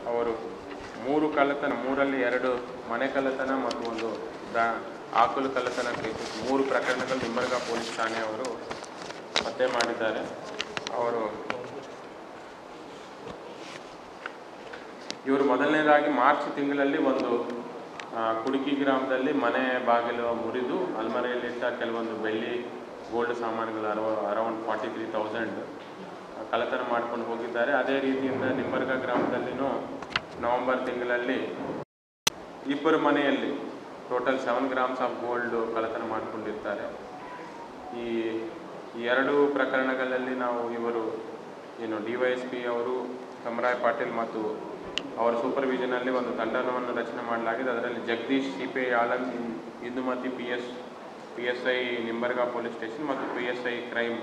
ಅವರು 3 ಕಳ್ಳತನ, 3ರಲ್ಲಿ 2 ಮನೆ ಕಳ್ಳತನ ಮತ್ತು 1 ಆಕಳು ಕಳ್ಳತನ ಕೇಸಸ್ 3 ಪ್ರಕರಣಗಳು ನಿಂಬರ್ಗ ಪೊಲೀಸ್ ಠಾಣೆಯವರು ಪತ್ತೆ ಮಾಡಿದ್ದಾರೆ. ಇವರು ಮೊದಲನೇದಾಗಿ ಮಾರ್ಚ್ ತಿಂಗಳಲ್ಲಿ ಒಂದು ಕುಡುಕಿ ಗ್ರಾಮದಲ್ಲಿ ಮನೆ ಬಾಗಿಲು ಮುರಿದು ಅಲ್ಮರೆಯಲ್ಲಿದ್ದ ಕೆಲವೊಂದು ಬೆಳ್ಳಿ ಗೋಲ್ಡ್ ಸಾಮಾನುಗಳು ಅರೌಂಡ್ 43,000 ಕಳ್ಳತನ ಮಾಡ್ಕೊಂಡು ಹೋಗಿದ್ದಾರೆ. ಅದೇ ರೀತಿಯಿಂದ ನಿಂಬರ್ಗ ಗ್ರಾಮದಲ್ಲಿನೂ ನವೆಂಬರ್ ತಿಂಗಳಲ್ಲಿ 2 ಮನೆಯಲ್ಲಿ ಟೋಟಲ್ 7 ಗ್ರಾಮ್ಸ್ ಆಫ್ ಗೋಲ್ಡ್ ಕಳ್ಳತನ ಮಾಡಿಕೊಂಡಿರ್ತಾರೆ. ಈ 2 ಪ್ರಕರಣಗಳಲ್ಲಿ ನಾವು ಇವರು DYSP ಅವರು ಸಮರಾಯ್ ಪಾಟೀಲ್ ಮತ್ತು ಅವರ ಸೂಪರ್ವಿಷನಲ್ಲಿ ಒಂದು ತಂಡವನ್ನು ರಚನೆ ಮಾಡಲಾಗಿದೆ. ಅದರಲ್ಲಿ Jagadish CPI Aland, Indumati PSI Nimbarga police station ಮತ್ತು PSI ಕ್ರೈಮ್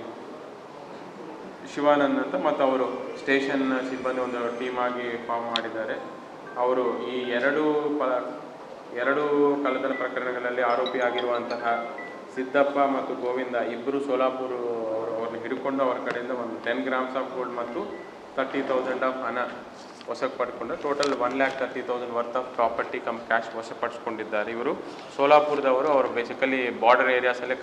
ಶಿವಾನಂದ್ ಅಂತ ಮತ್ತು ಅವರು ಸ್ಟೇಷನ್ ಸಿಬ್ಬಂದಿ ಒಂದು ಟೀಮ್ ಆಗಿ ಫಾರ್ಮ್ ಮಾಡಿದ್ದಾರೆ. ಅವರು ಈ 2 ಕಳ್ಳತನ ಪ್ರಕರಣಗಳಲ್ಲಿ ಆರೋಪಿ ಆಗಿರುವಂತಹ ಸಿದ್ದಪ್ಪ ಮತ್ತು ಗೋವಿಂದ ಇಬ್ಬರು ಸೋಲಾಪುರ ಅವ್ರನ್ನ ಹಿಡ್ಕೊಂಡು ಅವರ ಕಡೆಯಿಂದ ಒಂದು 10 ಗ್ರಾಮ್ಸ್ ಆಫ್ ಗೋಲ್ಡ್ ಮತ್ತು 30,000 ಆಫ್ ಹಣ ವಶಕ್ಕೆ ಪಡ್ಕೊಂಡು total 1,30,000 worth of property cum cash ವಶಪಡಿಸ್ಕೊಂಡಿದ್ದಾರೆ. ಇವರು ಸೋಲಾಪುರದವರು. ಅವರು ಬೇಸಿಕಲಿ ಬಾರ್ಡರ್ ಏರಿಯಾಸಲ್ಲೇ